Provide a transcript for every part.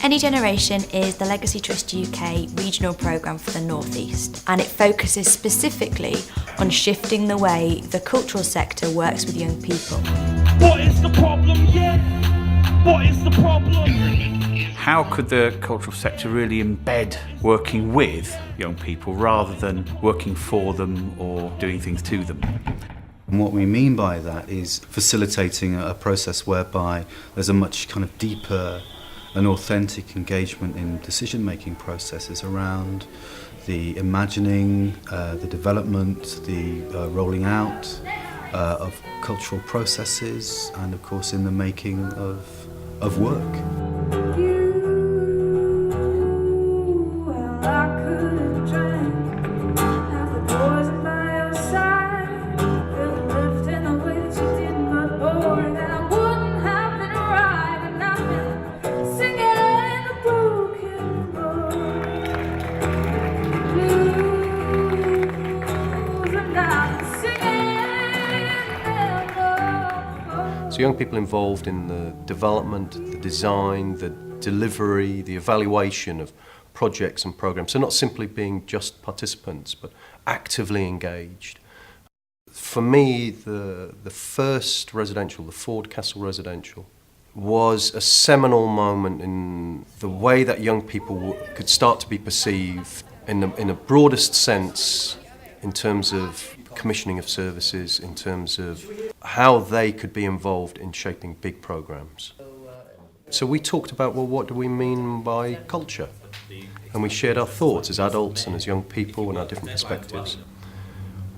Any Generation is the Legacy Trust UK regional programme for the North East, and it focuses specifically on shifting the way the cultural sector works with young people. What is the problem? Yeah. What is the problem? How could the cultural sector really embed working with young people rather than working for them or doing things to them? And what we mean by that is facilitating a process whereby there's a much kind of deeper and authentic engagement in decision-making processes around the imagining, the development, the rolling out of cultural processes, and of course in the making of work. So young people involved in the development, the design, the delivery, the evaluation of projects and programmes. So not simply being just participants, but actively engaged. For me, the first residential, the Ford Castle residential, was a seminal moment in the way that young people could start to be perceived in a broadest sense in terms of commissioning of services, in terms of how they could be involved in shaping big programmes. So we talked about, well, what do we mean by culture? And we shared our thoughts as adults and as young people and our different perspectives.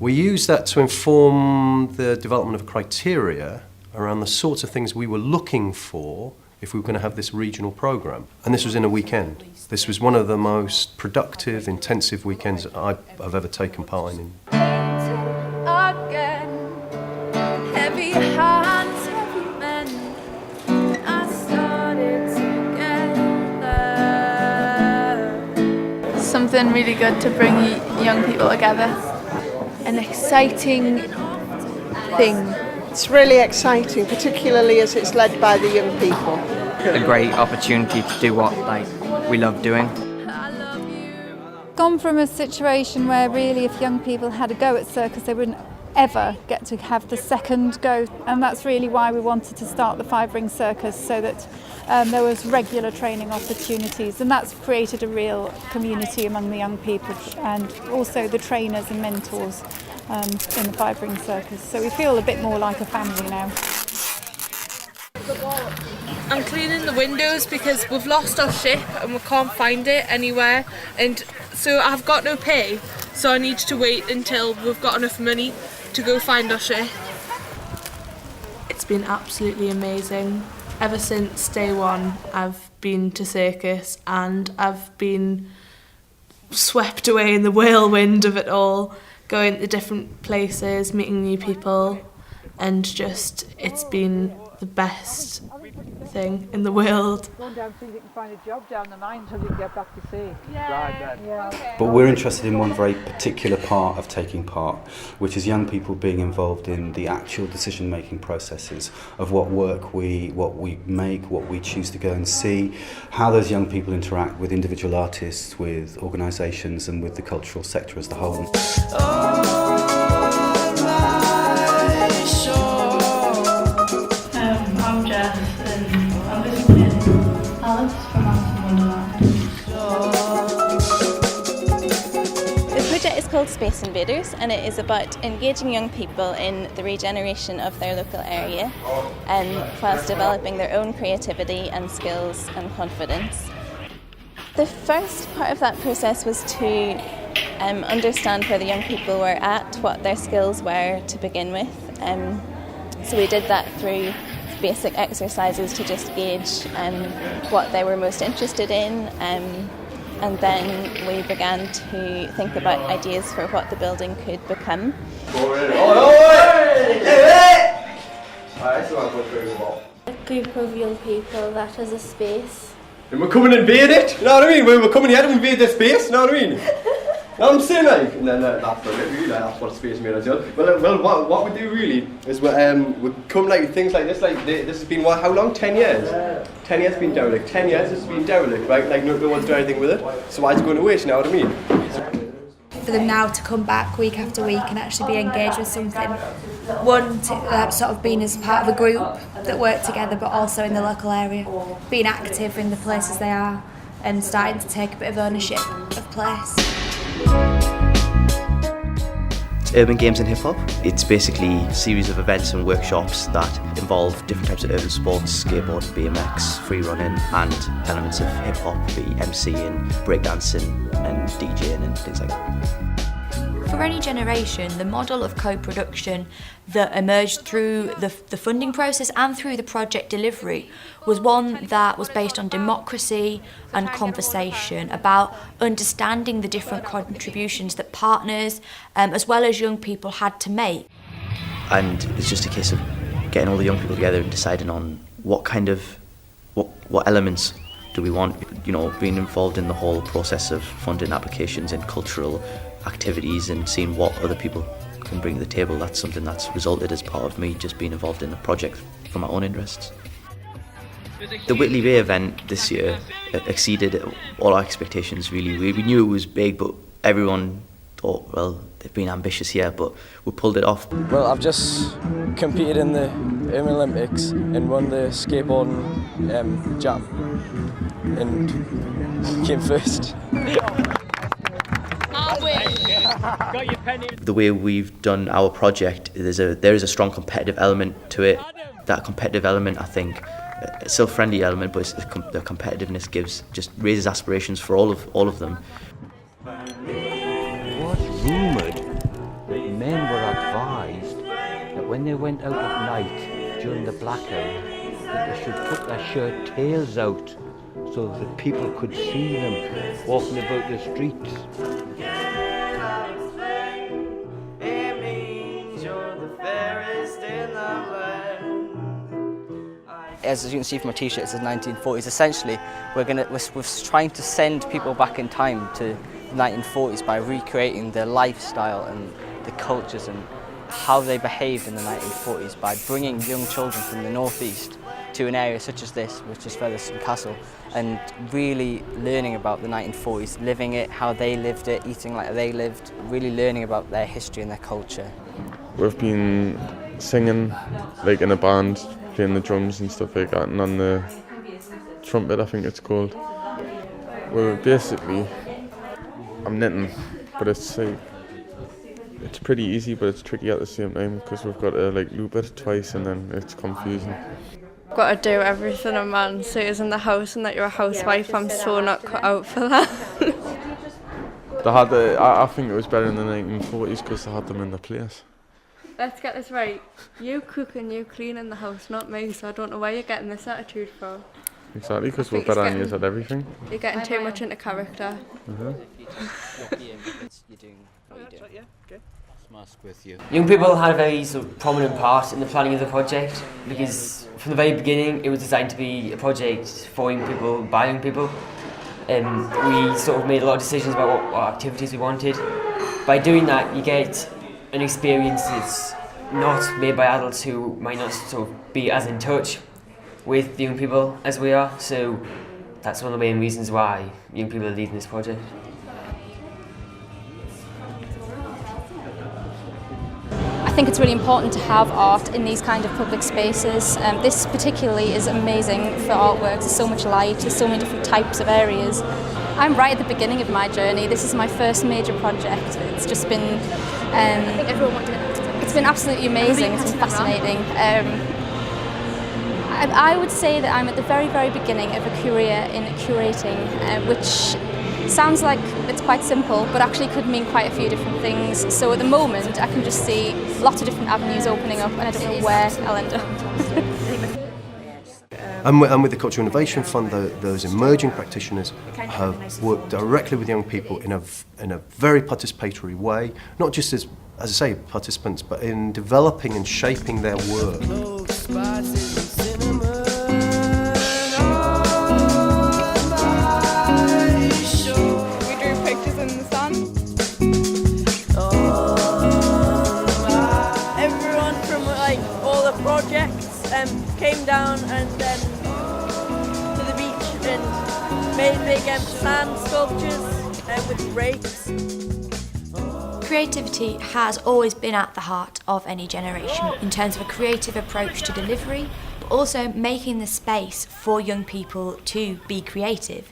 We used that to inform the development of criteria around the sorts of things we were looking for if we were going to have this regional programme. And this was in a weekend. This was one of the most productive, intensive weekends I've ever taken part in. Heavy hearts, heavy men, I started together. Something really good to bring young people together. An exciting thing. It's really exciting, particularly as it's led by the young people. A great opportunity to do what we love doing. Gone from a situation where really if young people had a go at circus they wouldn't ever get to have the second go, and that's really why we wanted to start the Five Ring Circus, so that there was regular training opportunities, and that's created a real community among the young people and also the trainers and mentors in the Five Ring Circus. So we feel a bit more like a family now. I'm cleaning the windows because we've lost our ship and we can't find it anywhere, and so I've got no pay, so I need to wait until we've got enough money to go find our ship. It's been absolutely amazing. Ever since day one I've been to circus and I've been swept away in the whirlwind of it all, going to different places, meeting new people, and just it's been the best thing in the world. Going down so you can find a job down the mine until you can get back to sea. Yeah. But we're interested in one very particular part of taking part, which is young people being involved in the actual decision-making processes of what work we make, what we choose to go and see, how those young people interact with individual artists, with organisations and with the cultural sector as a whole. I'm Jess and I'm visiting Alice from Alice in Wonderland. The project is called Space Invaders, and it is about engaging young people in the regeneration of their local area whilst developing their own creativity and skills and confidence. The first part of that process was to understand where the young people were at, what their skills were to begin with. So we did that through basic exercises to just gauge what they were most interested in, and then we began to think about ideas for what the building could become. A group of young people that has a space. And we're coming to invade it, you know what I mean? We're coming here to invade their space, you know what I mean? I'm saying like, and then that's brilliant, really, that's what Space Invaders do. Well, what we do really is we come like things like this, this has been, how long? 10 years? 10 years been derelict, 10 years it's been derelict, right? Like no one's doing anything with it, so why is it going to waste, you know what I mean? For them now to come back week after week and actually be engaged with something. One, sort of being as part of a group that work together, but also in the local area, being active in the places they are and starting to take a bit of ownership of place. It's Urban Games and Hip Hop. It's basically a series of events and workshops that involve different types of urban sports, skateboarding, BMX, free running, and elements of hip hop, be MCing, breakdancing and DJing and things like that. For any generation, the model of co-production that emerged through the funding process and through the project delivery was one that was based on democracy and conversation, about understanding the different contributions that partners as well as young people had to make. And it's just a case of getting all the young people together and deciding on what elements do we want, being involved in the whole process of funding applications and cultural activities and seeing what other people can bring to the table. That's something that's resulted as part of me just being involved in the project for my own interests. The Whitley Bay event this year exceeded all our expectations, really. We knew it was big, but everyone thought, well, they've been ambitious here, but we pulled it off. Well, I've just competed in the Urban Olympics and won the skateboarding jam and came first. The way we've done our project, there is a strong competitive element to it. That competitive element, I think, it's still a friendly element, but the competitiveness just raises aspirations for all of them. It was rumoured that men were advised that when they went out at night during the blackout, that they should put their shirt tails out so that people could see them walking about the streets. As you can see from my t-shirt, it says 1940s. Essentially, we're trying to send people back in time to the 1940s by recreating their lifestyle and the cultures and how they behaved in the 1940s by bringing young children from the northeast to an area such as this, which is Featherstone Castle, and really learning about the 1940s, living it, how they lived it, eating like they lived, really learning about their history and their culture. We've been singing like in a band, playing the drums and stuff like that, and on the trumpet, I think it's called. Well, basically, I'm knitting, but it's pretty easy, but it's tricky at the same time because we've got to loop it twice, and then it's confusing. I've got to do everything a man says in the house, and that you're a housewife. I'm so not cut out for that. I think it was better in the 1940s because they had them in the place. Let's get this right. You cook and you clean in the house, not me, so I don't know where you're getting this attitude from. Exactly, because we're better than you at everything. You're getting too much into character. Young people had a very prominent part in the planning of the project, because from the very beginning it was designed to be a project for young people, by young people. We made a lot of decisions about what activities we wanted. By doing that, you get an experience that's not made by adults who might not be as in touch with the young people as we are. So that's one of the main reasons why young people are leading this project. I think it's really important to have art in these kind of public spaces. This particularly is amazing for artworks. There's so much light, there's so many different types of areas. I'm right at the beginning of my journey. This is my first major project. It's just been, it's been absolutely amazing. It's been fascinating. I would say that I'm at the very, very beginning of a career in curating, which sounds like it's quite simple, but actually could mean quite a few different things. So at the moment, I can just see lots of different avenues opening up, and I don't know where I'll end up. And with the Cultural Innovation Fund, those emerging practitioners have worked directly with young people in a very participatory way, not just as I say, participants, but in developing and shaping their work. We drew pictures in the sun. came down and to the beach and made big sand sculptures with rakes. Creativity has always been at the heart of any generation in terms of a creative approach to delivery, but also making the space for young people to be creative.